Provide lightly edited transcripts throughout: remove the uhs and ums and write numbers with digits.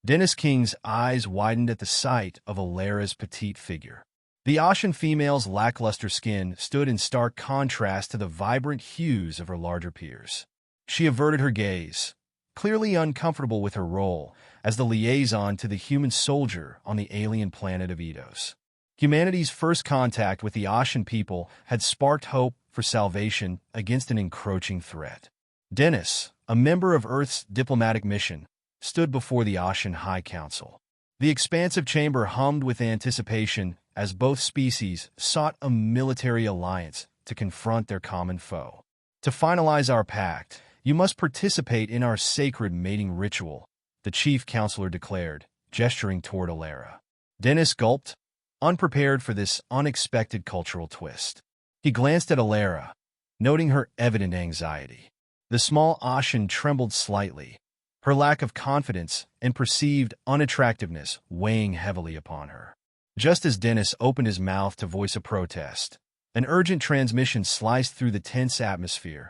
Dennis King's eyes widened at the sight of Elara's petite figure. The Osian female's lackluster skin stood in stark contrast to the vibrant hues of her larger peers. She averted her gaze, clearly uncomfortable with her role as the liaison to the human soldier on the alien planet of Eidos. Humanity's first contact with the Osian people had sparked hope for salvation against an encroaching threat. Dennis, a member of Earth's diplomatic mission, stood before the Osian High Council. The expansive chamber hummed with anticipation as both species sought a military alliance to confront their common foe. To finalize our pact, you must participate in our sacred mating ritual, the chief counselor declared, gesturing toward Elara. Dennis gulped, unprepared for this unexpected cultural twist. He glanced at Elara, noting her evident anxiety. The small Osian trembled slightly, her lack of confidence and perceived unattractiveness weighing heavily upon her. Just as Dennis opened his mouth to voice a protest, an urgent transmission sliced through the tense atmosphere.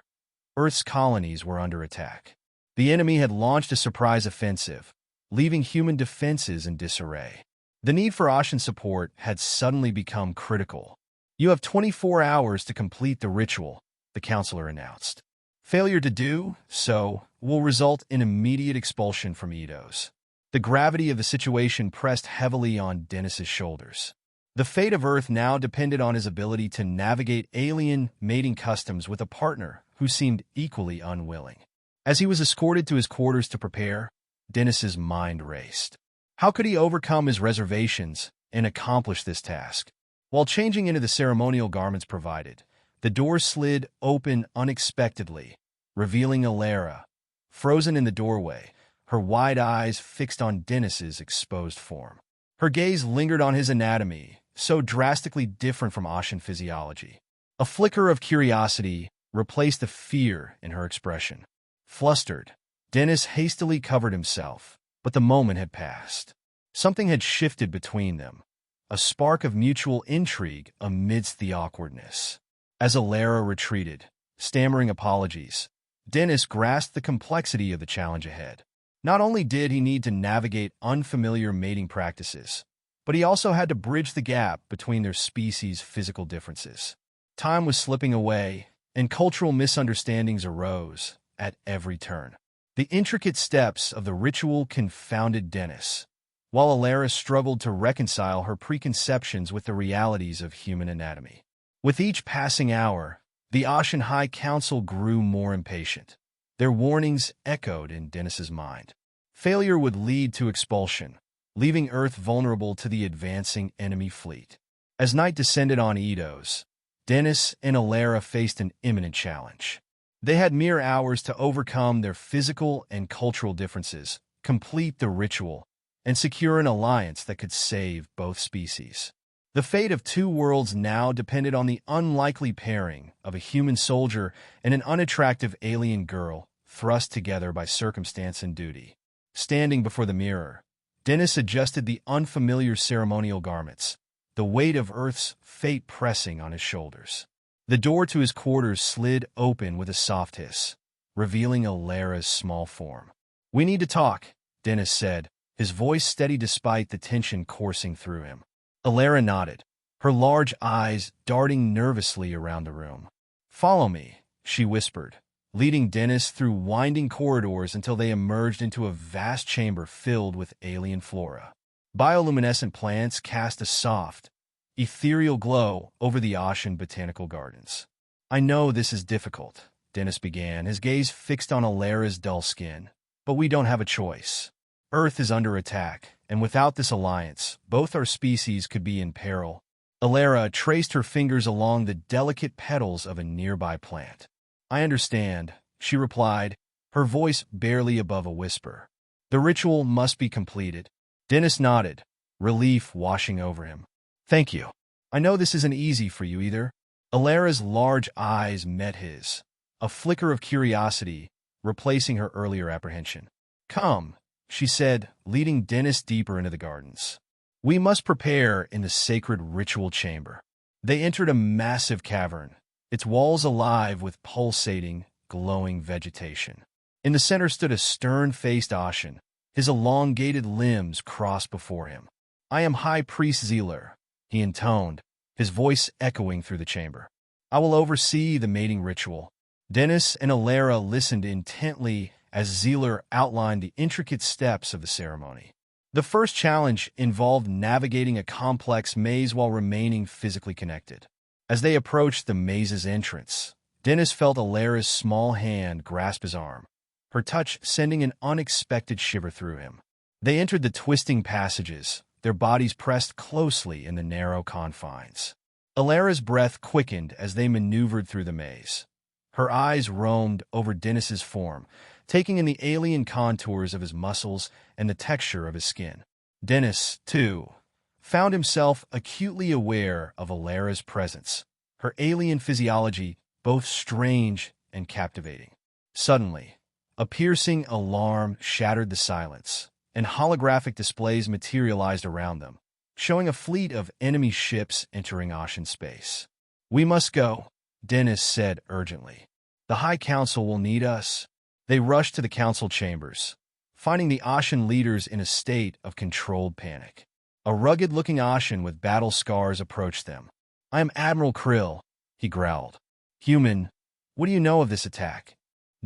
Earth's colonies were under attack. The enemy had launched a surprise offensive, leaving human defenses in disarray. The need for Osian support had suddenly become critical. You have 24 hours to complete the ritual, the counselor announced. Failure to do so will result in immediate expulsion from Eidos. The gravity of the situation pressed heavily on Dennis's shoulders. The fate of Earth now depended on his ability to navigate alien mating customs with a partner who seemed equally unwilling. As he was escorted to his quarters to prepare, Dennis's mind raced. How could he overcome his reservations and accomplish this task? While changing into the ceremonial garments provided, the door slid open unexpectedly, revealing Elara, frozen in the doorway, her wide eyes fixed on Dennis's exposed form. Her gaze lingered on his anatomy, so drastically different from Osian physiology. A flicker of curiosity replaced the fear in her expression. Flustered, Dennis hastily covered himself, but the moment had passed. Something had shifted between them, a spark of mutual intrigue amidst the awkwardness. As Elara retreated, stammering apologies, Dennis grasped the complexity of the challenge ahead. Not only did he need to navigate unfamiliar mating practices, but he also had to bridge the gap between their species' physical differences. Time was slipping away, and cultural misunderstandings arose at every turn. The intricate steps of the ritual confounded Dennis, while Elara struggled to reconcile her preconceptions with the realities of human anatomy. With each passing hour, the Osian High Council grew more impatient. Their warnings echoed in Dennis's mind. Failure would lead to expulsion, leaving Earth vulnerable to the advancing enemy fleet. As night descended on Eidos, Dennis and Elara faced an imminent challenge. They had mere hours to overcome their physical and cultural differences, complete the ritual, and secure an alliance that could save both species. The fate of two worlds now depended on the unlikely pairing of a human soldier and an unattractive alien girl thrust together by circumstance and duty. Standing before the mirror, Dennis adjusted the unfamiliar ceremonial garments, the weight of Earth's fate pressing on his shoulders. The door to his quarters slid open with a soft hiss, revealing Elara's small form. "We need to talk," Dennis said, his voice steady despite the tension coursing through him. Elara nodded, her large eyes darting nervously around the room. "Follow me," she whispered, leading Dennis through winding corridors until they emerged into a vast chamber filled with alien flora. Bioluminescent plants cast a soft, ethereal glow over the Osian botanical gardens. "I know this is difficult," Dennis began, his gaze fixed on Elara's dull skin, "but we don't have a choice. Earth is under attack, and without this alliance, both our species could be in peril." Elara traced her fingers along the delicate petals of a nearby plant. "I understand," she replied, her voice barely above a whisper. "The ritual must be completed." Dennis nodded, relief washing over him. "Thank you. I know this isn't easy for you either." Elara's large eyes met his, a flicker of curiosity replacing her earlier apprehension. "Come," she said, leading Dennis deeper into the gardens. "We must prepare in the sacred ritual chamber." They entered a massive cavern, its walls alive with pulsating, glowing vegetation. In the center stood a stern-faced Osian, His elongated limbs crossed before him. "I am High Priest Zealer," he intoned, his voice echoing through the chamber. "I will oversee the mating ritual." Dennis and Elara listened intently as Zealer outlined the intricate steps of the ceremony. The first challenge involved navigating a complex maze while remaining physically connected. As they approached the maze's entrance, Dennis felt Elara's small hand grasp his arm, her touch sending an unexpected shiver through him. They entered the twisting passages, their bodies pressed closely in the narrow confines. Elara's breath quickened as they maneuvered through the maze. Her eyes roamed over Dennis's form, taking in the alien contours of his muscles and the texture of his skin. Dennis, too, found himself acutely aware of Elara's presence, her alien physiology both strange and captivating. Suddenly, a piercing alarm shattered the silence, and holographic displays materialized around them, showing a fleet of enemy ships entering Osian space. "We must go," Dennis said urgently. "The High Council will need us." They rushed to the council chambers, finding the Osian leaders in a state of controlled panic. A rugged-looking Osian with battle scars approached them. "I am Admiral Krill," he growled. "Human, what do you know of this attack?"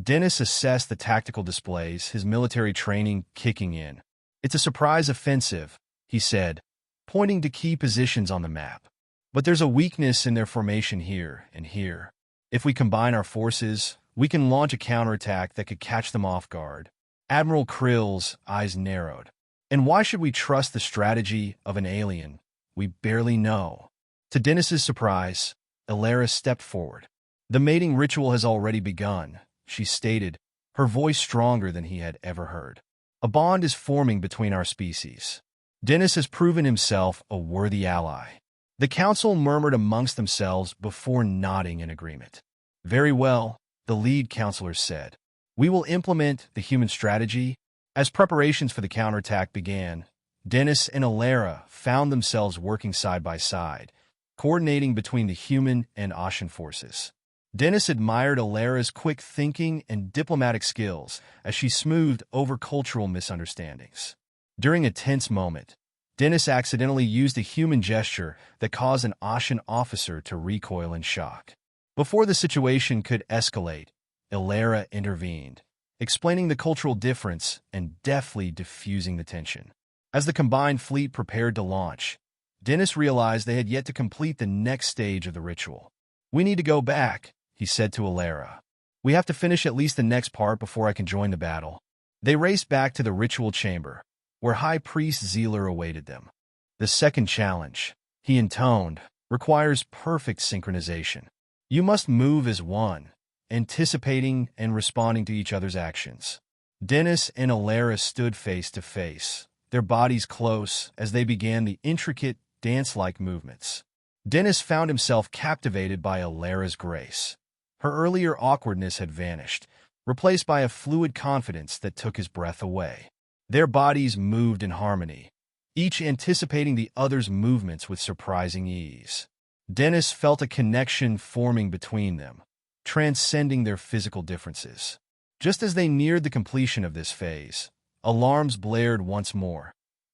Dennis assessed the tactical displays, his military training kicking in. "It's a surprise offensive," he said, pointing to key positions on the map. "But there's a weakness in their formation here and here. If we combine our forces, we can launch a counterattack that could catch them off guard." Admiral Krill's eyes narrowed. "And why should we trust the strategy of an alien we barely know?" To Dennis's surprise, Elara stepped forward. "The mating ritual has already begun," she stated, her voice stronger than he had ever heard. "A bond is forming between our species. Dennis has proven himself a worthy ally." The council murmured amongst themselves before nodding in agreement. "Very well," the lead counselor said. "We will implement the human strategy." As preparations for the counterattack began, Dennis and Elara found themselves working side by side, coordinating between the human and Osian forces. Dennis admired Elara's quick thinking and diplomatic skills as she smoothed over cultural misunderstandings. During a tense moment, Dennis accidentally used a human gesture that caused an Osian officer to recoil in shock. Before the situation could escalate, Elara intervened, explaining the cultural difference and deftly diffusing the tension. As the combined fleet prepared to launch, Dennis realized they had yet to complete the next stage of the ritual. "We need to go back," he said to Elara. "We have to finish at least the next part before I can join the battle." They raced back to the ritual chamber, where High Priest Zealer awaited them. "The second challenge," he intoned, "requires perfect synchronization. You must move as one, anticipating and responding to each other's actions." Dennis and Elara stood face to face, their bodies close as they began the intricate, dance-like movements. Dennis found himself captivated by Elara's grace. Her earlier awkwardness had vanished, replaced by a fluid confidence that took his breath away. Their bodies moved in harmony, each anticipating the other's movements with surprising ease. Dennis felt a connection forming between them, transcending their physical differences. Just as they neared the completion of this phase, alarms blared once more.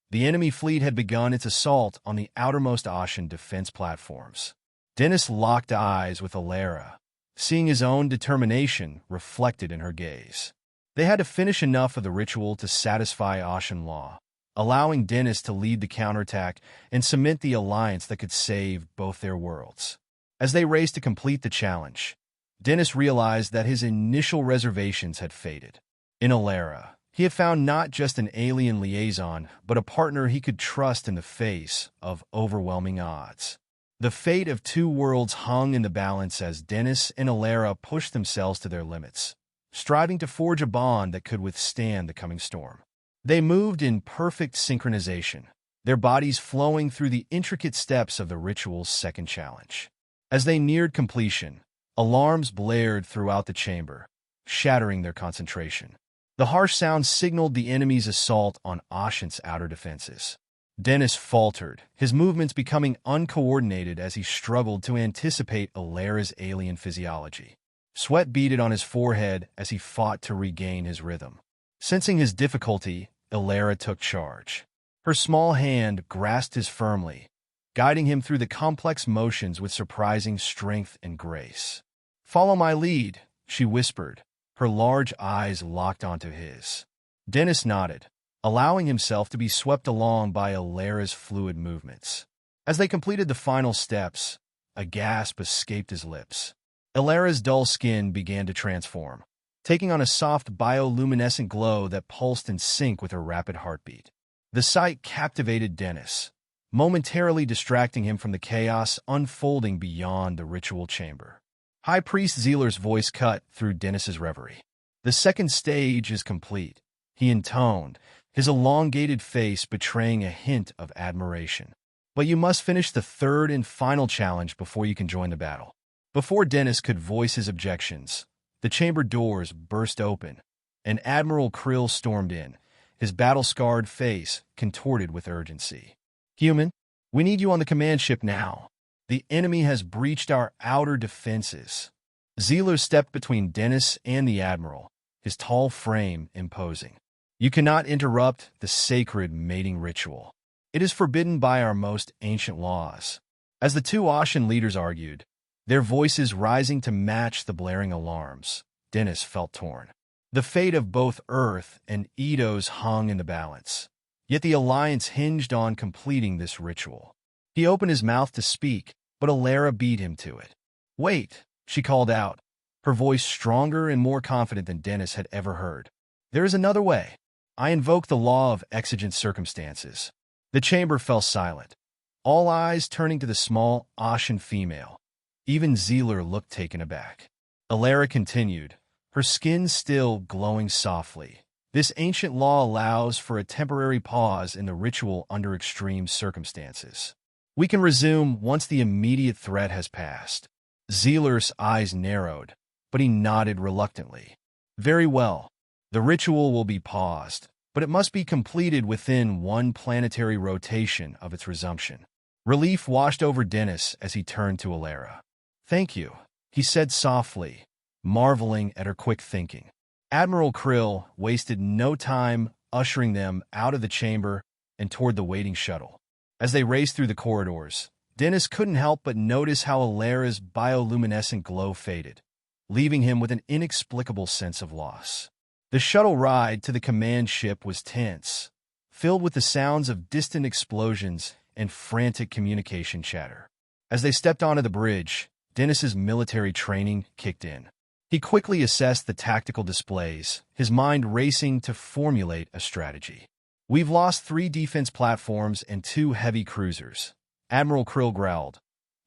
The enemy fleet had begun its assault on the outermost Osian defense platforms. Dennis locked eyes with Elara, seeing his own determination reflected in her gaze. They had to finish enough of the ritual to satisfy Osian law, allowing Dennis to lead the counterattack and cement the alliance that could save both their worlds. As they raced to complete the challenge, Dennis realized that his initial reservations had faded. In Elara, he had found not just an alien liaison, but a partner he could trust in the face of overwhelming odds. The fate of two worlds hung in the balance as Dennis and Elara pushed themselves to their limits, striving to forge a bond that could withstand the coming storm. They moved in perfect synchronization, their bodies flowing through the intricate steps of the ritual's second challenge. As they neared completion, alarms blared throughout the chamber, shattering their concentration. The harsh sound signaled the enemy's assault on Osian's outer defenses. Dennis faltered, his movements becoming uncoordinated as he struggled to anticipate Elara's alien physiology. Sweat beaded on his forehead as he fought to regain his rhythm. Sensing his difficulty, Elara took charge. Her small hand grasped his firmly, guiding him through the complex motions with surprising strength and grace. "Follow my lead," she whispered, her large eyes locked onto his. Dennis nodded, allowing himself to be swept along by Elara's fluid movements. As they completed the final steps, a gasp escaped his lips. Elara's dull skin began to transform, taking on a soft bioluminescent glow that pulsed in sync with her rapid heartbeat. The sight captivated Dennis, momentarily distracting him from the chaos unfolding beyond the ritual chamber. High Priest Zealer's voice cut through Dennis's reverie. "The second stage is complete," he intoned, his elongated face betraying a hint of admiration. "But you must finish the third and final challenge before you can join the battle." Before Dennis could voice his objections, the chamber doors burst open, and Admiral Krill stormed in, his battle-scarred face contorted with urgency. "Human, we need you on the command ship now. The enemy has breached our outer defenses." Zealer stepped between Dennis and the Admiral, his tall frame imposing. "You cannot interrupt the sacred mating ritual. It is forbidden by our most ancient laws." As the two Osian leaders argued, their voices rising to match the blaring alarms, Dennis felt torn. The fate of both Earth and Eidos hung in the balance, yet the alliance hinged on completing this ritual. He opened his mouth to speak, but Elara beat him to it. "Wait," she called out, her voice stronger and more confident than Dennis had ever heard. "There is another way. I invoke the law of exigent circumstances." The chamber fell silent, all eyes turning to the small Osian female. Even Zealer looked taken aback. Elara continued, her skin still glowing softly. "This ancient law allows for a temporary pause in the ritual under extreme circumstances. We can resume once the immediate threat has passed." Zealer's eyes narrowed, but he nodded reluctantly. "Very well. The ritual will be paused, but it must be completed within one planetary rotation of its resumption." Relief washed over Dennis as he turned to Elara. "Thank you," he said softly, marveling at her quick thinking. Admiral Krill wasted no time ushering them out of the chamber and toward the waiting shuttle. As they raced through the corridors, Dennis couldn't help but notice how Elara's bioluminescent glow faded, leaving him with an inexplicable sense of loss. The shuttle ride to the command ship was tense, filled with the sounds of distant explosions and frantic communication chatter. As they stepped onto the bridge, Dennis's military training kicked in. He quickly assessed the tactical displays, his mind racing to formulate a strategy. "We've lost 3 defense platforms and 2 heavy cruisers," Admiral Krill growled,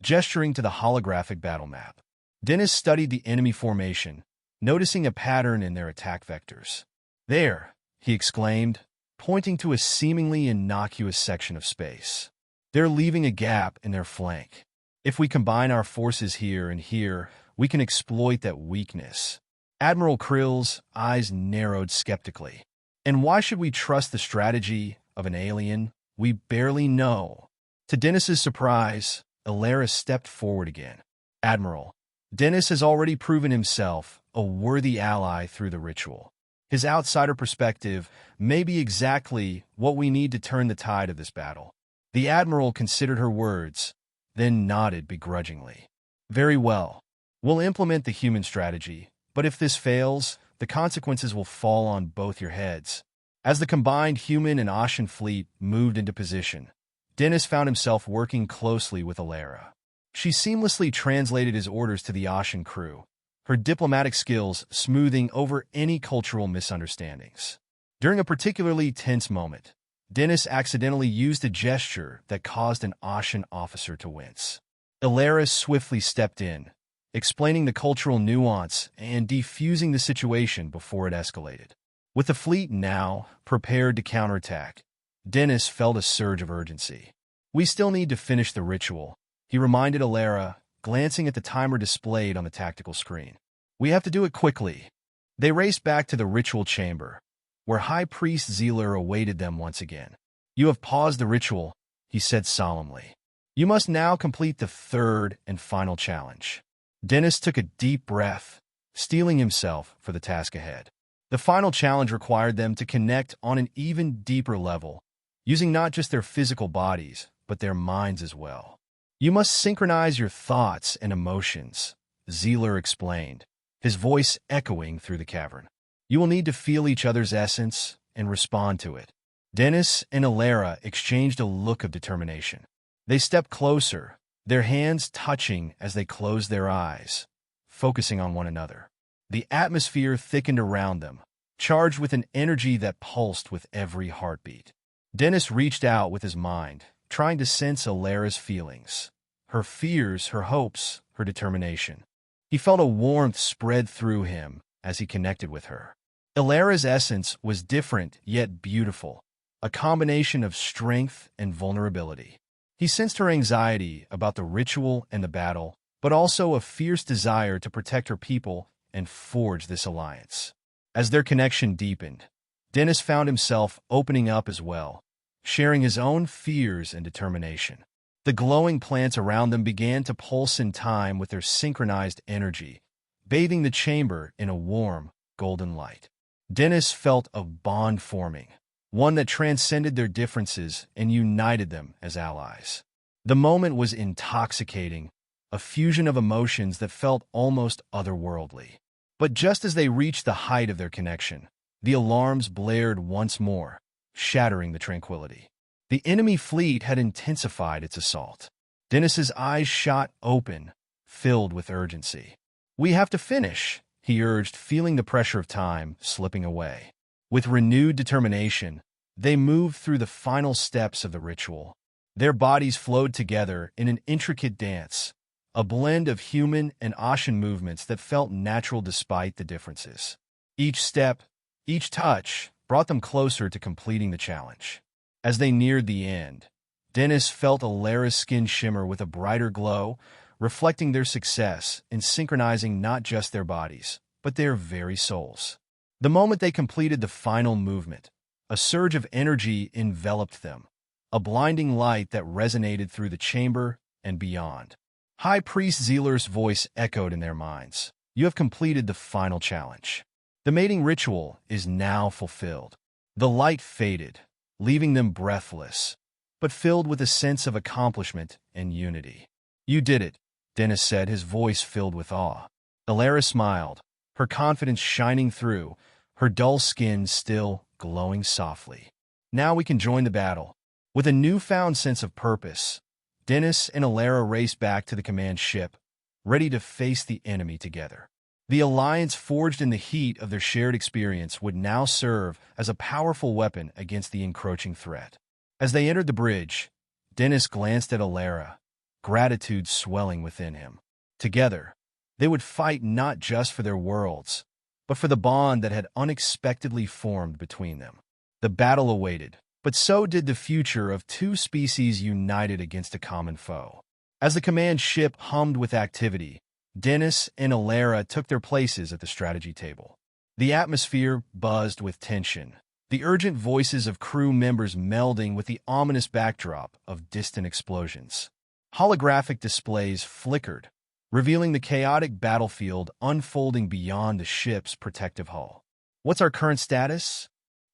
gesturing to the holographic battle map. Dennis studied the enemy formation, noticing a pattern in their attack vectors. "There," he exclaimed, pointing to a seemingly innocuous section of space. "They're leaving a gap in their flank. If we combine our forces here and here, we can exploit that weakness." Admiral Krill's eyes narrowed skeptically. "And why should we trust the strategy of an alien we barely know?" To Dennis's surprise, Elara stepped forward again. "Admiral, Dennis has already proven himself a worthy ally through the ritual. His outsider perspective may be exactly what we need to turn the tide of this battle." The Admiral considered her words, then nodded begrudgingly. "Very well. We'll implement the human strategy, but if this fails, the consequences will fall on both your heads." As the combined human and Osian fleet moved into position, Dennis found himself working closely with Elara. She seamlessly translated his orders to the Osian crew, her diplomatic skills smoothing over any cultural misunderstandings. During a particularly tense moment, Dennis accidentally used a gesture that caused an Osian officer to wince. Elara swiftly stepped in, explaining the cultural nuance and defusing the situation before it escalated. With the fleet now prepared to counterattack, Dennis felt a surge of urgency. "We still need to finish the ritual," he reminded Elara, glancing at the timer displayed on the tactical screen. "We have to do it quickly." They raced back to the ritual chamber, where High Priest Zealer awaited them once again. "You have paused the ritual," he said solemnly. "You must now complete the third and final challenge." Dennis took a deep breath, steeling himself for the task ahead. The final challenge required them to connect on an even deeper level, using not just their physical bodies, but their minds as well. You must synchronize your thoughts and emotions, Zealer explained, his voice echoing through the cavern. You will need to feel each other's essence and respond to it. Dennis and Elara exchanged a look of determination. They stepped closer, their hands touching as they closed their eyes, focusing on one another. The atmosphere thickened around them, charged with an energy that pulsed with every heartbeat. Dennis reached out with his mind, trying to sense Elara's feelings, her fears, her hopes, her determination. He felt a warmth spread through him as he connected with her. Elara's essence was different yet beautiful, a combination of strength and vulnerability. He sensed her anxiety about the ritual and the battle, but also a fierce desire to protect her people and forge this alliance. As their connection deepened, Dennis found himself opening up as well, sharing his own fears and determination. The glowing plants around them began to pulse in time with their synchronized energy, bathing the chamber in a warm, golden light. Dennis felt a bond forming, one that transcended their differences and united them as allies. The moment was intoxicating, a fusion of emotions that felt almost otherworldly. But just as they reached the height of their connection, the alarms blared once more, shattering the tranquility. The enemy fleet had intensified its assault. Dennis's eyes shot open, filled with urgency. "We have to finish," he urged, feeling the pressure of time slipping away. With renewed determination, they moved through the final steps of the ritual. Their bodies flowed together in an intricate dance, a blend of human and Osian movements that felt natural despite the differences. Each step, each touch, brought them closer to completing the challenge. As they neared the end, Dennis felt Elara's skin shimmer with a brighter glow, reflecting their success in synchronizing not just their bodies, but their very souls. The moment they completed the final movement, a surge of energy enveloped them, a blinding light that resonated through the chamber and beyond. High Priest Zealer's voice echoed in their minds. "You have completed the final challenge. The mating ritual is now fulfilled." The light faded, leaving them breathless, but filled with a sense of accomplishment and unity. "You did it," Dennis said, his voice filled with awe. Elara smiled, her confidence shining through, her dull skin still glowing softly. "Now we can join the battle." With a newfound sense of purpose, Dennis and Elara raced back to the command ship, ready to face the enemy together. The alliance forged in the heat of their shared experience would now serve as a powerful weapon against the encroaching threat. As they entered the bridge, Dennis glanced at Elara, gratitude swelling within him. Together, they would fight not just for their worlds, but for the bond that had unexpectedly formed between them. The battle awaited, but so did the future of two species united against a common foe. As the command ship hummed with activity, Dennis and Elara took their places at the strategy table. The atmosphere buzzed with tension, the urgent voices of crew members melding with the ominous backdrop of distant explosions. Holographic displays flickered, revealing the chaotic battlefield unfolding beyond the ship's protective hull. "What's our current status?"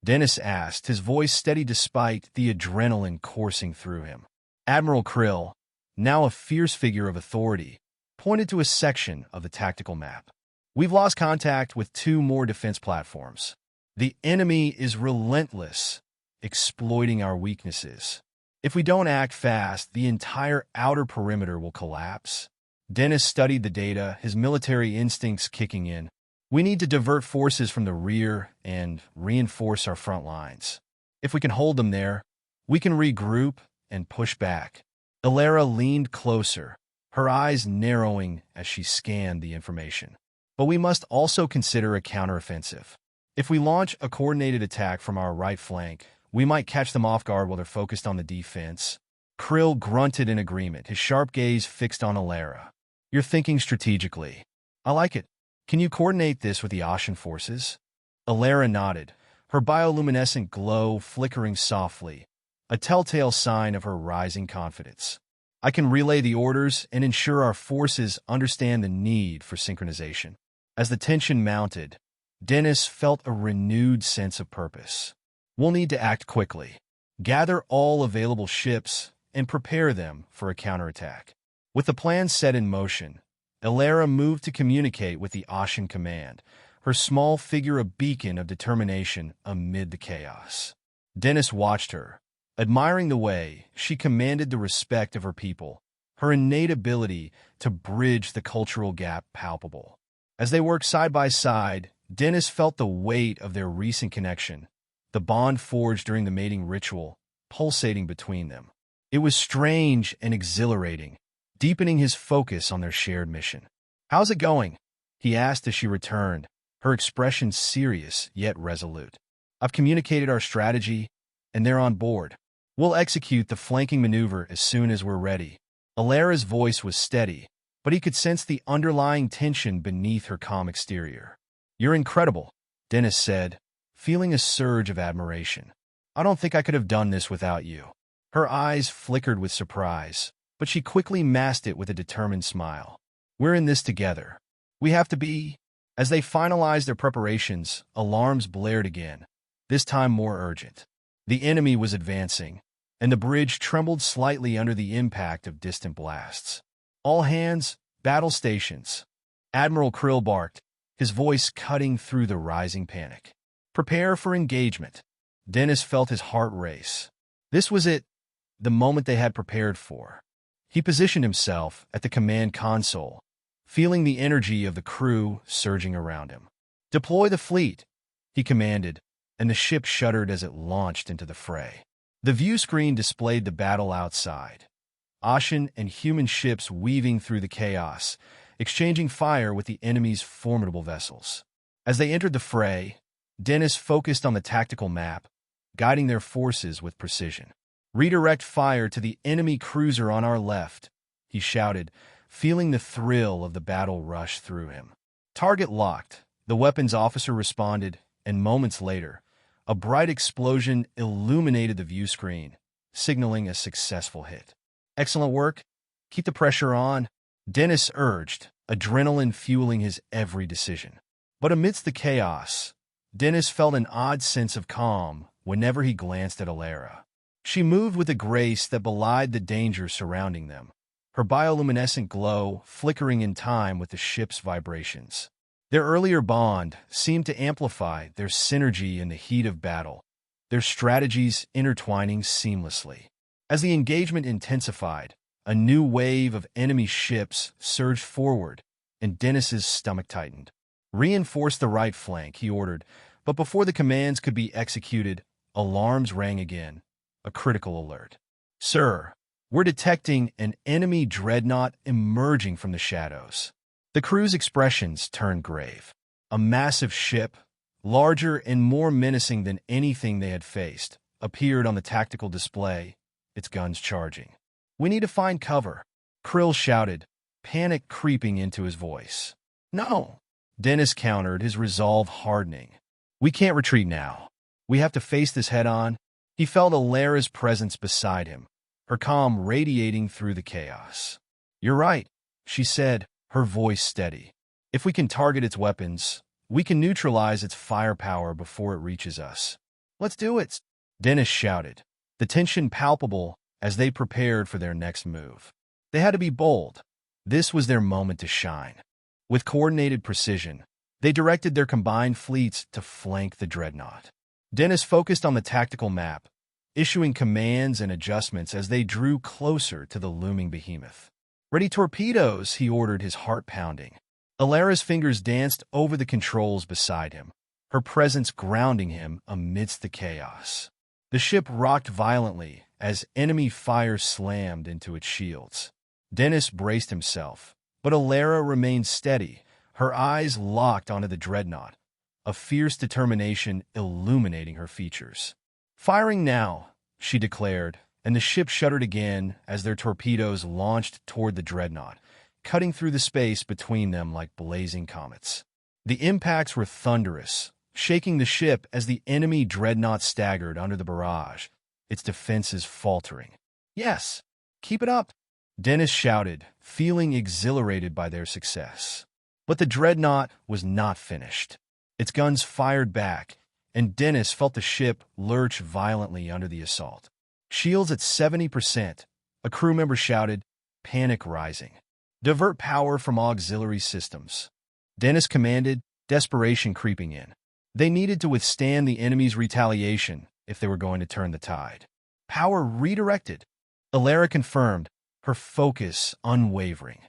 Dennis asked, his voice steady despite the adrenaline coursing through him. Admiral Krill, now a fierce figure of authority, pointed to a section of the tactical map. "We've lost contact with 2 more defense platforms. The enemy is relentless, exploiting our weaknesses. If we don't act fast, the entire outer perimeter will collapse." Dennis studied the data, his military instincts kicking in. "We need to divert forces from the rear and reinforce our front lines. If we can hold them there, we can regroup and push back." Elara leaned closer, her eyes narrowing as she scanned the information. "But we must also consider a counteroffensive. If we launch a coordinated attack from our right flank, we might catch them off guard while they're focused on the defense." Krill grunted in agreement, his sharp gaze fixed on Elara. "You're thinking strategically. I like it. Can you coordinate this with the Osian forces?" Elara nodded, her bioluminescent glow flickering softly, a telltale sign of her rising confidence. "I can relay the orders and ensure our forces understand the need for synchronization." As the tension mounted, Dennis felt a renewed sense of purpose. We'll need to act quickly. Gather all available ships and prepare them for a counterattack. With the plan set in motion, Elara moved to communicate with the Osian command, her small figure a beacon of determination amid the chaos. Dennis watched her, admiring the way she commanded the respect of her people, her innate ability to bridge the cultural gap palpable. As they worked side by side, Dennis felt the weight of their recent connection, the bond forged during the mating ritual, pulsating between them. It was strange and exhilarating, deepening his focus on their shared mission. "How's it going?" he asked as she returned, her expression serious yet resolute. "I've communicated our strategy, and they're on board. We'll execute the flanking maneuver as soon as we're ready." Elara's voice was steady, but he could sense the underlying tension beneath her calm exterior. "You're incredible," Dennis said, feeling a surge of admiration. "I don't think I could have done this without you." Her eyes flickered with surprise, but she quickly masked it with a determined smile. "We're in this together. We have to be." As they finalized their preparations, alarms blared again, this time more urgent. The enemy was advancing, and the bridge trembled slightly under the impact of distant blasts. "All hands, battle stations." Admiral Krill barked, his voice cutting through the rising panic. "Prepare for engagement." Dennis felt his heart race. This was it, the moment they had prepared for. He positioned himself at the command console, feeling the energy of the crew surging around him. "Deploy the fleet," he commanded, and the ship shuddered as it launched into the fray. The view screen displayed the battle outside, Osian and human ships weaving through the chaos, exchanging fire with the enemy's formidable vessels. As they entered the fray, Dennis focused on the tactical map, guiding their forces with precision. "Redirect fire to the enemy cruiser on our left," he shouted, feeling the thrill of the battle rush through him. Target locked, the weapons officer responded, and moments later, a bright explosion illuminated the view screen, signaling a successful hit. "Excellent work. Keep the pressure on," Dennis urged, adrenaline fueling his every decision. But amidst the chaos, Dennis felt an odd sense of calm whenever he glanced at Elara. She moved with a grace that belied the danger surrounding them, her bioluminescent glow flickering in time with the ship's vibrations. Their earlier bond seemed to amplify their synergy in the heat of battle, their strategies intertwining seamlessly. As the engagement intensified, a new wave of enemy ships surged forward, and Dennis's stomach tightened. "Reinforce the right flank," he ordered, but before the commands could be executed, alarms rang again, a critical alert. "Sir, we're detecting an enemy dreadnought emerging from the shadows." The crew's expressions turned grave. A massive ship, larger and more menacing than anything they had faced, appeared on the tactical display, its guns charging. "We need to find cover," Krill shouted, panic creeping into his voice. "No," Dennis countered, his resolve hardening. "We can't retreat now. We have to face this head-on." He felt Elara's presence beside him, her calm radiating through the chaos. "You're right," she said, her voice steady. "If we can target its weapons, we can neutralize its firepower before it reaches us." "Let's do it," Dennis shouted, the tension palpable as they prepared for their next move. They had to be bold. This was their moment to shine. With coordinated precision, they directed their combined fleets to flank the dreadnought. Dennis focused on the tactical map, issuing commands and adjustments as they drew closer to the looming behemoth. "Ready torpedoes," he ordered, his heart pounding. Elara's fingers danced over the controls beside him, her presence grounding him amidst the chaos. The ship rocked violently as enemy fire slammed into its shields. Dennis braced himself, but Elara remained steady, her eyes locked onto the dreadnought, a fierce determination illuminating her features. "Firing now," she declared, and the ship shuddered again as their torpedoes launched toward the dreadnought, cutting through the space between them like blazing comets. The impacts were thunderous, shaking the ship as the enemy dreadnought staggered under the barrage, its defenses faltering. "Yes, keep it up," Dennis shouted, feeling exhilarated by their success. But the dreadnought was not finished. Its guns fired back, and Dennis felt the ship lurch violently under the assault. "Shields at 70%, a crew member shouted, panic rising. "Divert power from auxiliary systems," Dennis commanded, desperation creeping in. They needed to withstand the enemy's retaliation if they were going to turn the tide. "Power redirected," Elara confirmed, her focus unwavering.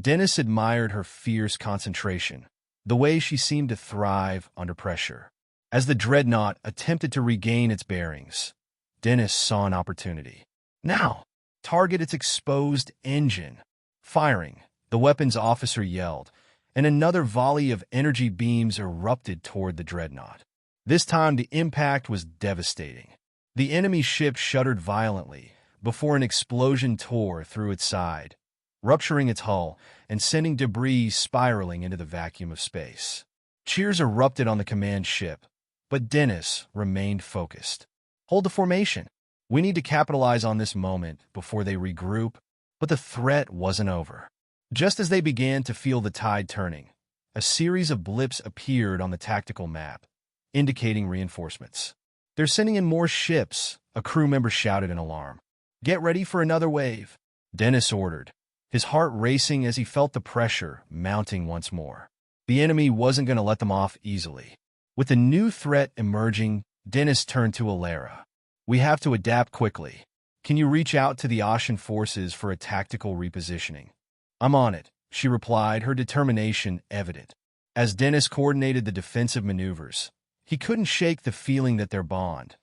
Dennis admired her fierce concentration, the way she seemed to thrive under pressure. As the dreadnought attempted to regain its bearings, Dennis saw an opportunity. "Now, target its exposed engine." Firing, the weapons officer yelled, and another volley of energy beams erupted toward the dreadnought. This time the impact was devastating. The enemy ship shuddered violently before an explosion tore through its side, rupturing its hull and sending debris spiraling into the vacuum of space. Cheers erupted on the command ship, but Dennis remained focused. "Hold the formation. We need to capitalize on this moment before they regroup." But the threat wasn't over. Just as they began to feel the tide turning, a series of blips appeared on the tactical map, indicating reinforcements. "They're sending in more ships," a crew member shouted in alarm. "Get ready for another wave," Dennis ordered, his heart racing as he felt the pressure mounting once more. The enemy wasn't going to let them off easily. With a new threat emerging, Dennis turned to Elara. "We have to adapt quickly. Can you reach out to the Osian forces for a tactical repositioning?" "I'm on it," she replied, her determination evident. As Dennis coordinated the defensive maneuvers, he couldn't shake the feeling that their bond,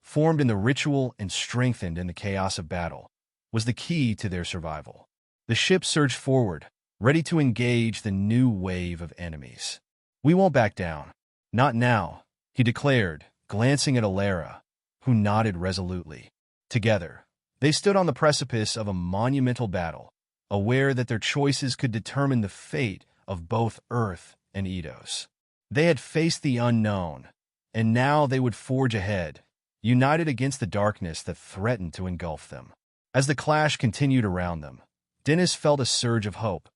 formed in the ritual and strengthened in the chaos of battle, was the key to their survival. The ship surged forward, ready to engage the new wave of enemies. "We won't back down. Not now," he declared, glancing at Elara, who nodded resolutely. Together, they stood on the precipice of a monumental battle, aware that their choices could determine the fate of both Earth and Eidos. They had faced the unknown, and now they would forge ahead, united against the darkness that threatened to engulf them. As the clash continued around them, Dennis felt a surge of hope.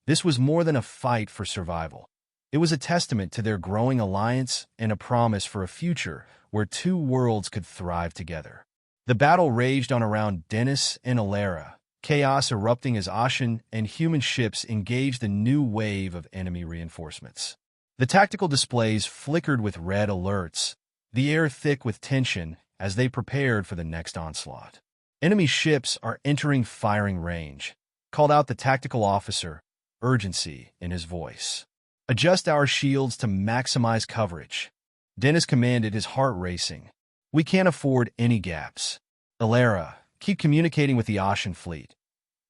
This was more than a fight for survival. It was a testament to their growing alliance and a promise for a future where two worlds could thrive together. The battle raged on around Dennis and Elara, chaos erupting as Osian and human ships engaged a new wave of enemy reinforcements. The tactical displays flickered with red alerts, the air thick with tension as they prepared for the next onslaught. "Enemy ships are entering firing range," called out the tactical officer, urgency in his voice. "Adjust our shields to maximize coverage," Dennis commanded, his heart racing. "We can't afford any gaps." "Elara, keep communicating with the Osian fleet.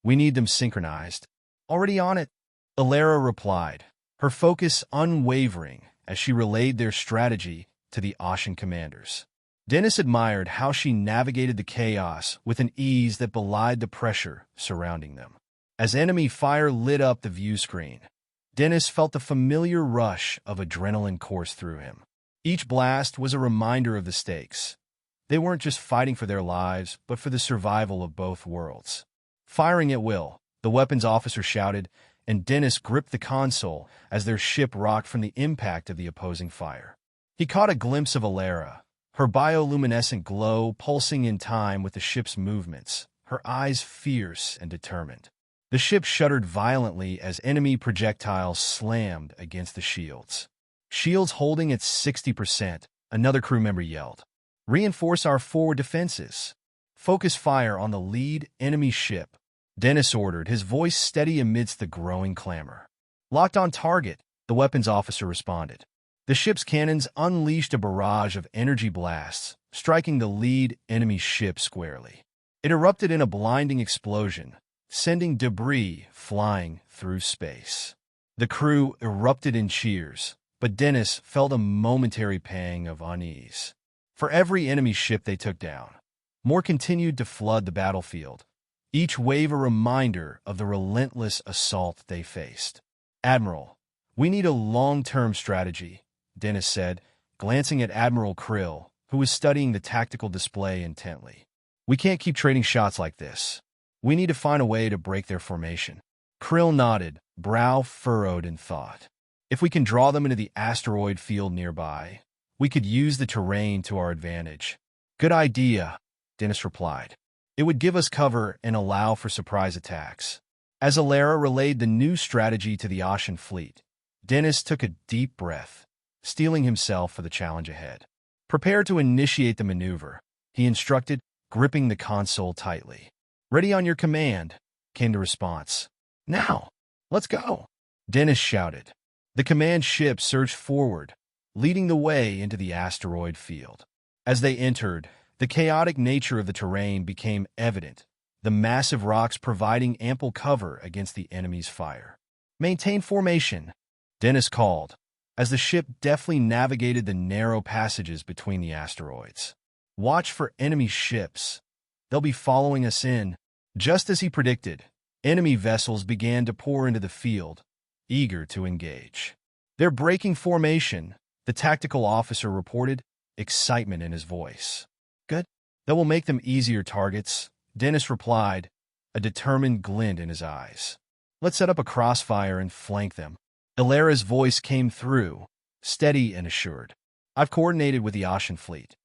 We need them synchronized." "Already on it," Elara replied, her focus unwavering as she relayed their strategy to the Osian commanders. Dennis admired how she navigated the chaos with an ease that belied the pressure surrounding them. As enemy fire lit up the view screen, Dennis felt the familiar rush of adrenaline course through him. Each blast was a reminder of the stakes. They weren't just fighting for their lives, but for the survival of both worlds. "Firing at will," the weapons officer shouted, and Dennis gripped the console as their ship rocked from the impact of the opposing fire. He caught a glimpse of Elara, her bioluminescent glow pulsing in time with the ship's movements, her eyes fierce and determined. The ship shuddered violently as enemy projectiles slammed against the shields. "Shields holding at 60%, another crew member yelled. "Reinforce our forward defenses. Focus fire on the lead enemy ship," Dennis ordered, his voice steady amidst the growing clamor. "Locked on target," the weapons officer responded. The ship's cannons unleashed a barrage of energy blasts, striking the lead enemy ship squarely. It erupted in a blinding explosion, sending debris flying through space. The crew erupted in cheers, but Dennis felt a momentary pang of unease. For every enemy ship they took down, more continued to flood the battlefield, each wave a reminder of the relentless assault they faced. "Admiral, we need a long-term strategy," Dennis said, glancing at Admiral Krill, who was studying the tactical display intently. "We can't keep trading shots like this. We need to find a way to break their formation." Krill nodded, brow furrowed in thought. If we can draw them into the asteroid field nearby, we could use the terrain to our advantage. Good idea, Dennis replied. It would give us cover and allow for surprise attacks. As Elara relayed the new strategy to the Osian fleet, Dennis took a deep breath, steeling himself for the challenge ahead. Prepare to initiate the maneuver, he instructed, gripping the console tightly. Ready on your command, came the response. Now, let's go, Dennis shouted. The command ship surged forward, leading the way into the asteroid field. As they entered, the chaotic nature of the terrain became evident, the massive rocks providing ample cover against the enemy's fire. Maintain formation, Dennis called, as the ship deftly navigated the narrow passages between the asteroids. Watch for enemy ships. They'll be following us in. Just as he predicted, enemy vessels began to pour into the field, eager to engage. They're breaking formation, the tactical officer reported, excitement in his voice. Good. That will make them easier targets, Dennis replied, a determined glint in his eyes. Let's set up a crossfire and flank them. Elara's voice came through, steady and assured. I've coordinated with the Osian fleet.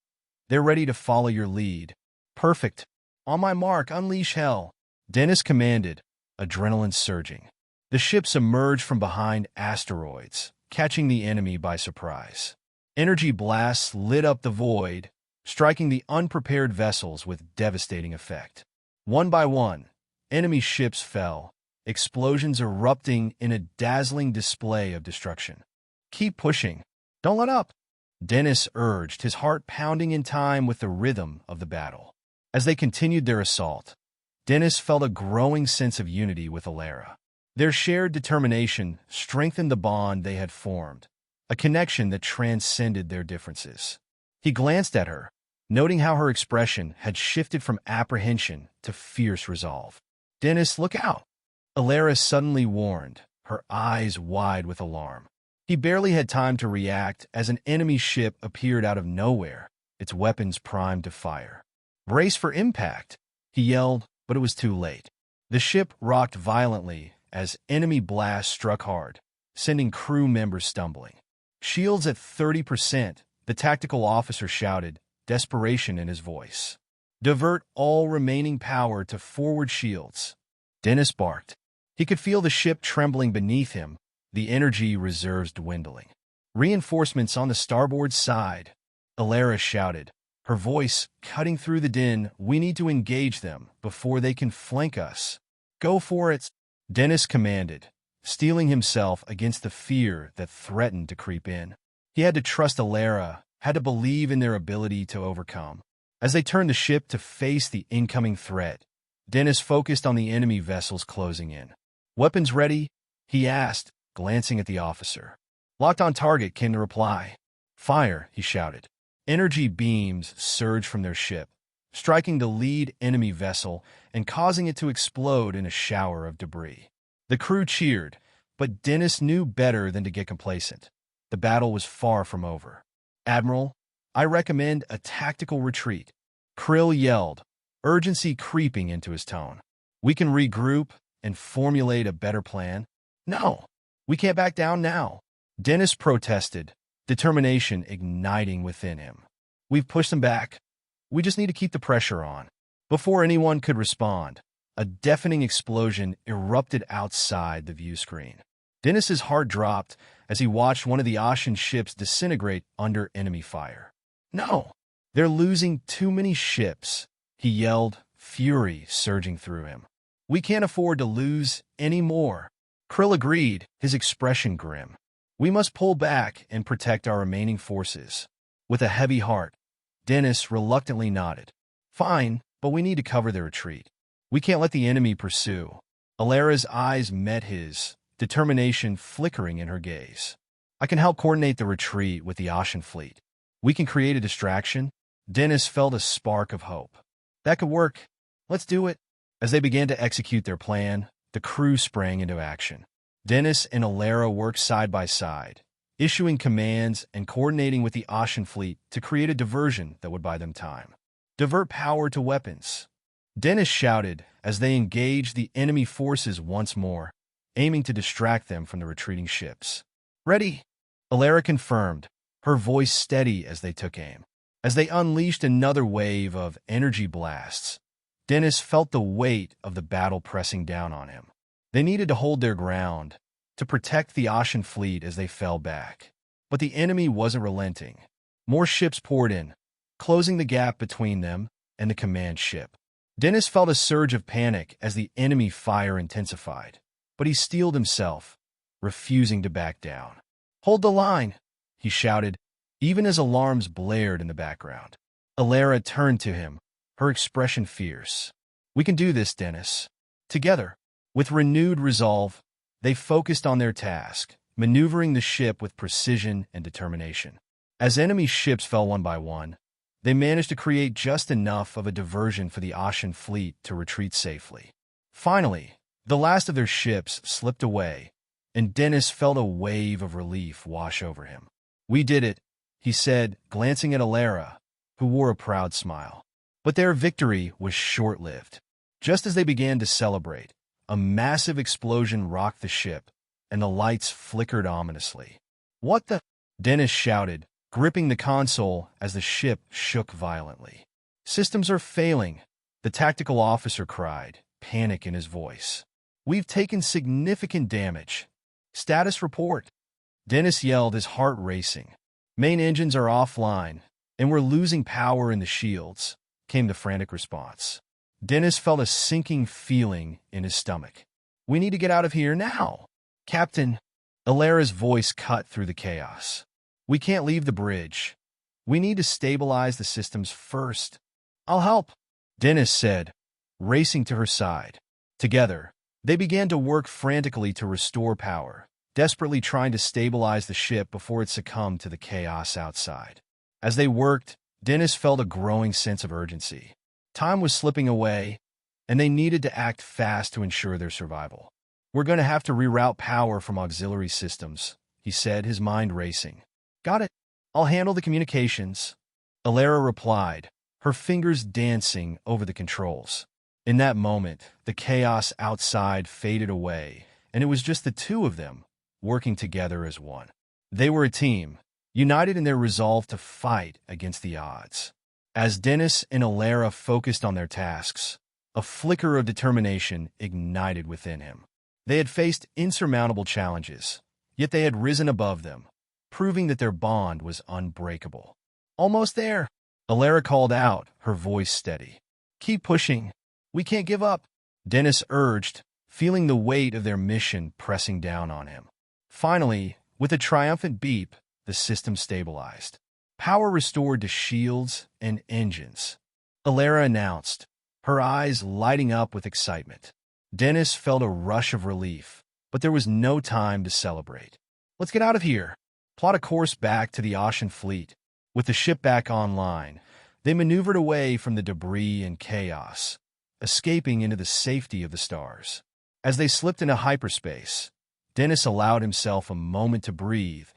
They're ready to follow your lead. Perfect. On my mark, unleash hell, Dennis commanded, adrenaline surging. The ships emerged from behind asteroids, catching the enemy by surprise. Energy blasts lit up the void, striking the unprepared vessels with devastating effect. One by one, enemy ships fell, explosions erupting in a dazzling display of destruction. Keep pushing. Don't let up, Dennis urged, his heart pounding in time with the rhythm of the battle. As they continued their assault, Dennis felt a growing sense of unity with Elara. Their shared determination strengthened the bond they had formed, a connection that transcended their differences. He glanced at her, noting how her expression had shifted from apprehension to fierce resolve. Dennis, look out, Elara suddenly warned, her eyes wide with alarm. He barely had time to react as an enemy ship appeared out of nowhere, its weapons primed to fire. Brace for impact, he yelled, but it was too late. The ship rocked violently as enemy blasts struck hard, sending crew members stumbling. Shields at 30%, the tactical officer shouted, desperation in his voice. Divert all remaining power to forward shields. Dennis barked. He could feel the ship trembling beneath him, the energy reserves dwindling. Reinforcements on the starboard side, Elara shouted, her voice cutting through the din. We need to engage them before they can flank us. Go for it, Dennis commanded, steeling himself against the fear that threatened to creep in. He had to trust Elara, had to believe in their ability to overcome. As they turned the ship to face the incoming threat, Dennis focused on the enemy vessels closing in. Weapons ready? He asked, glancing at the officer. Locked on target, came the reply. Fire, he shouted. Energy beams surged from their ship, striking the lead enemy vessel and causing it to explode in a shower of debris. The crew cheered, but Dennis knew better than to get complacent. The battle was far from over. Admiral, I recommend a tactical retreat, Krill yelled, urgency creeping into his tone. We can regroup and formulate a better plan. No, we can't back down now, Dennis protested, determination igniting within him. We've pushed them back. We just need to keep the pressure on. Before anyone could respond, a deafening explosion erupted outside the view screen. Dennis's heart dropped as he watched one of the Osian ships disintegrate under enemy fire. No, they're losing too many ships, he yelled, fury surging through him. We can't afford to lose any more. Krill agreed, his expression grim. We must pull back and protect our remaining forces. With a heavy heart, Dennis reluctantly nodded. Fine, but we need to cover their retreat. We can't let the enemy pursue. Elara's eyes met his, determination flickering in her gaze. I can help coordinate the retreat with the Osian fleet. We can create a distraction. Dennis felt a spark of hope. That could work. Let's do it. As they began to execute their plan, the crew sprang into action. Dennis and Elara worked side by side, issuing commands and coordinating with the Osian fleet to create a diversion that would buy them time. Divert power to weapons, Dennis shouted as they engaged the enemy forces once more, aiming to distract them from the retreating ships. Ready? Elara confirmed, her voice steady as they took aim. As they unleashed another wave of energy blasts, Dennis felt the weight of the battle pressing down on him. They needed to hold their ground, to protect the Osian fleet as they fell back. But the enemy wasn't relenting. More ships poured in, closing the gap between them and the command ship. Dennis felt a surge of panic as the enemy fire intensified, but he steeled himself, refusing to back down. "Hold the line," he shouted, even as alarms blared in the background. Elara turned to him, her expression fierce. "We can do this, Dennis." Together, with renewed resolve, they focused on their task, maneuvering the ship with precision and determination. As enemy ships fell one by one, they managed to create just enough of a diversion for the Osian fleet to retreat safely. Finally, the last of their ships slipped away, and Dennis felt a wave of relief wash over him. "We did it," he said, glancing at Elara, who wore a proud smile. But their victory was short-lived. Just as they began to celebrate, a massive explosion rocked the ship, and the lights flickered ominously. "What the?" Dennis shouted, gripping the console as the ship shook violently. "Systems are failing," the tactical officer cried, panic in his voice. "We've taken significant damage." "Status report," Dennis yelled, his heart racing. "Main engines are offline, and we're losing power in the shields," came the frantic response. Dennis felt a sinking feeling in his stomach. "We need to get out of here now." "Captain," Elara's voice cut through the chaos. "We can't leave the bridge. We need to stabilize the systems first." "I'll help," Dennis said, racing to her side. Together, they began to work frantically to restore power, desperately trying to stabilize the ship before it succumbed to the chaos outside. As they worked, Dennis felt a growing sense of urgency. Time was slipping away, and they needed to act fast to ensure their survival. "We're going to have to reroute power from auxiliary systems," he said, his mind racing. "Got it. I'll handle the communications," Elara replied, her fingers dancing over the controls. In that moment, the chaos outside faded away, and it was just the two of them, working together as one. They were a team, united in their resolve to fight against the odds. As Dennis and Elara focused on their tasks, a flicker of determination ignited within him. They had faced insurmountable challenges, yet they had risen above them, proving that their bond was unbreakable. "Almost there," Elara called out, her voice steady. "Keep pushing. We can't give up," Dennis urged, feeling the weight of their mission pressing down on him. Finally, with a triumphant beep, the system stabilized. Power restored to shields and engines, Elara announced, her eyes lighting up with excitement. Dennis felt a rush of relief, but there was no time to celebrate. "Let's get out of here." Plot a course back to the Osian fleet. With the ship back online, they maneuvered away from the debris and chaos, escaping into the safety of the stars. As they slipped into hyperspace, Dennis allowed himself a moment to breathe,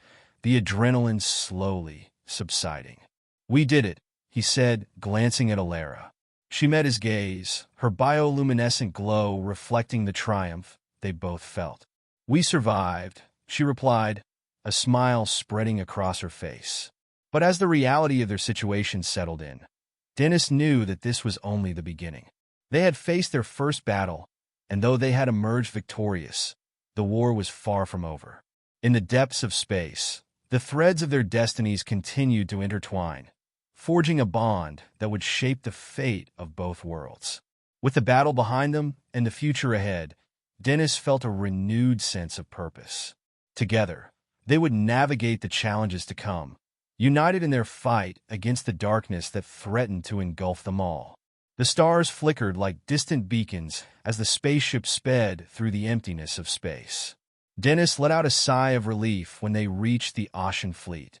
the adrenaline slowly subsiding. "We did it," he said, glancing at Elara. She met his gaze, her bioluminescent glow reflecting the triumph they both felt. "We survived," she replied, a smile spreading across her face. But as the reality of their situation settled in, Dennis knew that this was only the beginning. They had faced their first battle, and though they had emerged victorious, the war was far from over. In the depths of space, the threads of their destinies continued to intertwine, forging a bond that would shape the fate of both worlds. With the battle behind them and the future ahead, Dennis felt a renewed sense of purpose. Together, they would navigate the challenges to come, united in their fight against the darkness that threatened to engulf them all. The stars flickered like distant beacons as the spaceship sped through the emptiness of space. Dennis let out a sigh of relief when they reached the Osian fleet.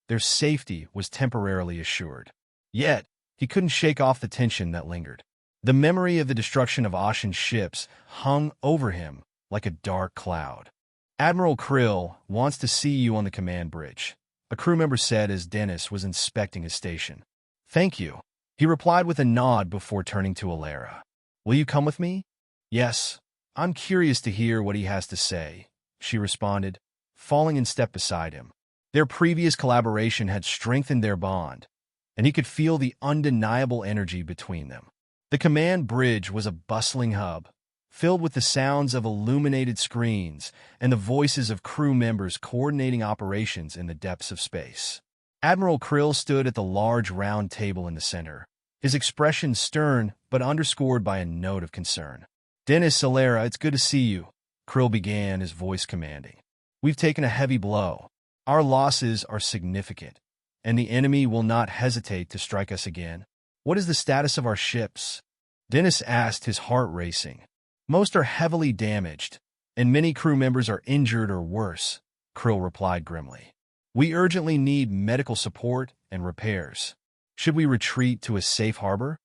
Their safety was temporarily assured. Yet, he couldn't shake off the tension that lingered. The memory of the destruction of Osian ships hung over him like a dark cloud. "Admiral Krill wants to see you on the command bridge," a crew member said as Dennis was inspecting his station. "Thank you," he replied with a nod before turning to Elara. "Will you come with me?" "Yes, I'm curious to hear what he has to say," she responded, falling in step beside him. Their previous collaboration had strengthened their bond, and he could feel the undeniable energy between them. The command bridge was a bustling hub, filled with the sounds of illuminated screens and the voices of crew members coordinating operations in the depths of space. Admiral Krill stood at the large round table in the center, his expression stern but underscored by a note of concern. "Dennis, Elara, it's good to see you," Krill began, his voice commanding. "We've taken a heavy blow. Our losses are significant, and the enemy will not hesitate to strike us again. What is the status of our ships?" Dennis asked, his heart racing. "Most are heavily damaged, and many crew members are injured or worse," Krill replied grimly. "We urgently need medical support and repairs. Should we retreat to a safe harbor?"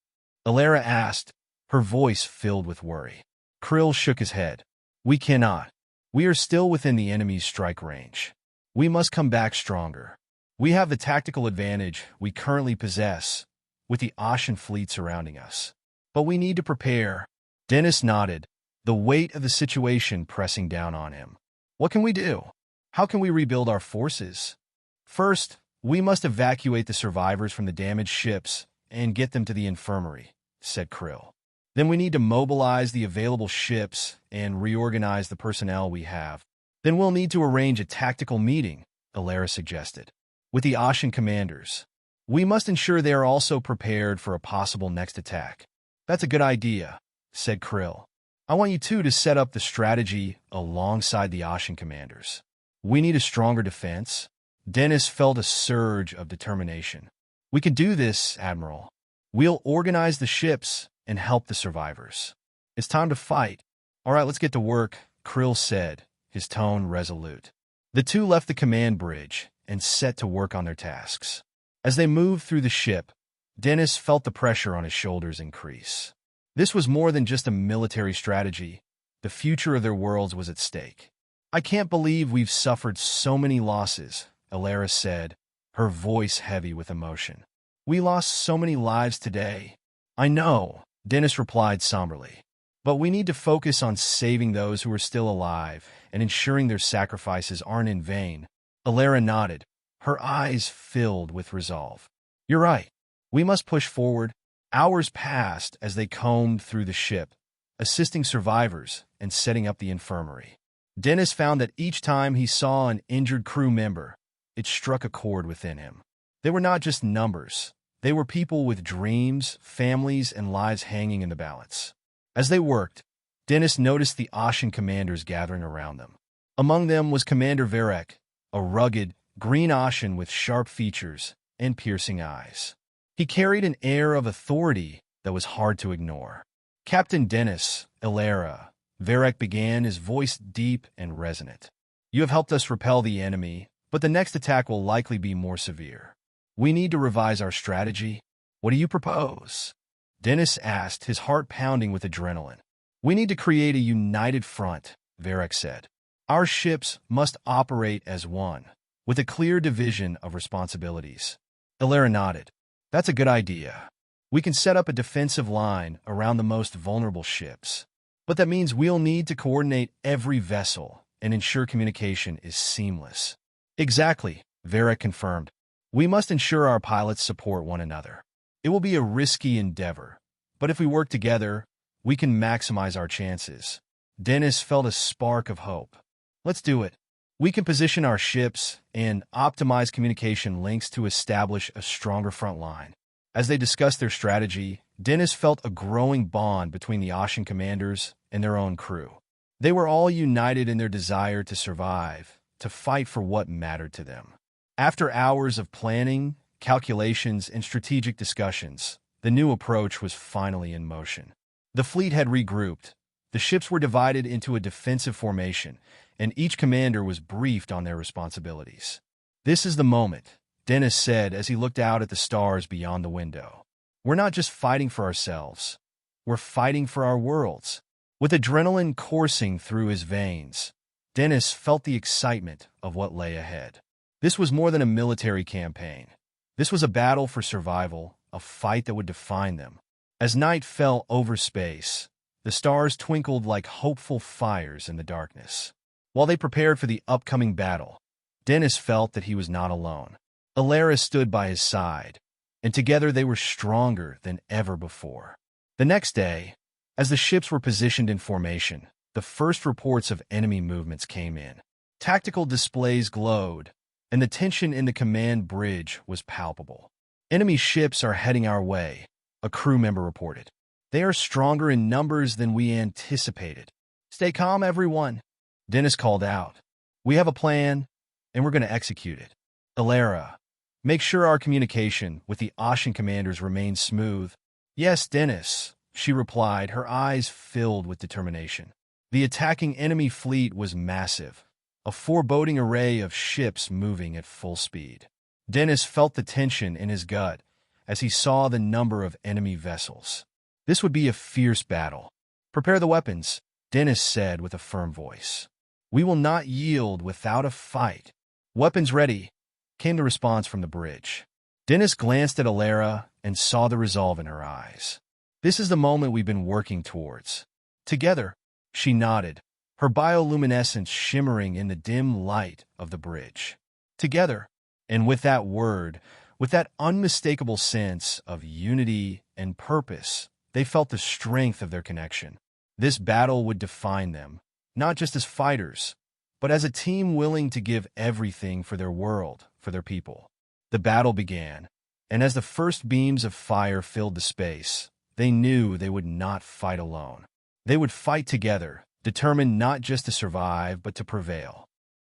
Elara asked, her voice filled with worry. Krill shook his head. "We cannot. We are still within the enemy's strike range. We must come back stronger. We have the tactical advantage we currently possess, with the Osian fleet surrounding us. But we need to prepare." Dennis nodded, the weight of the situation pressing down on him. "What can we do? How can we rebuild our forces?" "First, we must evacuate the survivors from the damaged ships and get them to the infirmary," said Krill. "Then we need to mobilize the available ships and reorganize the personnel we have. Then we'll need to arrange a tactical meeting," Elara suggested, "with the Osian commanders. We must ensure they are also prepared for a possible next attack." "That's a good idea," said Krill. "I want you two to set up the strategy alongside the Osian commanders. We need a stronger defense." Dennis felt a surge of determination. "We can do this, Admiral. We'll organize the ships and help the survivors. It's time to fight." "All right, let's get to work," Krill said, his tone resolute. The two left the command bridge and set to work on their tasks. As they moved through the ship, Dennis felt the pressure on his shoulders increase. This was more than just a military strategy. The future of their worlds was at stake. "I can't believe we've suffered so many losses," Elara said, her voice heavy with emotion. "We lost so many lives today." "I know," Dennis replied somberly. "But we need to focus on saving those who are still alive and ensuring their sacrifices aren't in vain." Elara nodded, her eyes filled with resolve. "You're right. We must push forward." Hours passed as they combed through the ship, assisting survivors and setting up the infirmary. Dennis found that each time he saw an injured crew member, it struck a chord within him. They were not just numbers. They were people with dreams, families, and lives hanging in the balance. As they worked, Dennis noticed the Osian commanders gathering around them. Among them was Commander Varek, a rugged, green Osian with sharp features and piercing eyes. He carried an air of authority that was hard to ignore. "Captain Dennis, Elara," Varek began, his voice deep and resonant. "You have helped us repel the enemy, but the next attack will likely be more severe. We need to revise our strategy. What do you propose?" Dennis asked, his heart pounding with adrenaline. "We need to create a united front," Varek said. "Our ships must operate as one, with a clear division of responsibilities." Elara nodded. "That's a good idea. We can set up a defensive line around the most vulnerable ships. But that means we'll need to coordinate every vessel and ensure communication is seamless." "Exactly," Varek confirmed. "We must ensure our pilots support one another. It will be a risky endeavor, but if we work together, we can maximize our chances." Dennis felt a spark of hope. "Let's do it. We can position our ships and optimize communication links to establish a stronger front line." As they discussed their strategy, Dennis felt a growing bond between the Osian commanders and their own crew. They were all united in their desire to survive, to fight for what mattered to them. After hours of planning, calculations, and strategic discussions, the new approach was finally in motion. The fleet had regrouped. The ships were divided into a defensive formation, and each commander was briefed on their responsibilities. "This is the moment," Dennis said as he looked out at the stars beyond the window. "We're not just fighting for ourselves. We're fighting for our worlds." With adrenaline coursing through his veins, Dennis felt the excitement of what lay ahead. This was more than a military campaign. This was a battle for survival, a fight that would define them. As night fell over space, the stars twinkled like hopeful fires in the darkness. While they prepared for the upcoming battle, Dennis felt that he was not alone. Elara stood by his side, and together they were stronger than ever before. The next day, as the ships were positioned in formation, the first reports of enemy movements came in. Tactical displays glowed, and the tension in the command bridge was palpable. "Enemy ships are heading our way," a crew member reported. "They are stronger in numbers than we anticipated." "Stay calm, everyone," Dennis called out. "We have a plan, and we're going to execute it." "Elara, make sure our communication with the Osian commanders remains smooth." "Yes, Dennis," she replied, her eyes filled with determination. The attacking enemy fleet was massive, a foreboding array of ships moving at full speed. Dennis felt the tension in his gut as he saw the number of enemy vessels. This would be a fierce battle. "Prepare the weapons," Dennis said with a firm voice. "We will not yield without a fight." "Weapons ready," came the response from the bridge. Dennis glanced at Elara and saw the resolve in her eyes. "This is the moment we've been working towards." "Together," she nodded, her bioluminescence shimmering in the dim light of the bridge. "Together." And with that word, with that unmistakable sense of unity and purpose, they felt the strength of their connection. This battle would define them, not just as fighters, but as a team willing to give everything for their world, for their people. The battle began, and as the first beams of fire filled the space, they knew they would not fight alone. They would fight together, determined not just to survive, but to prevail.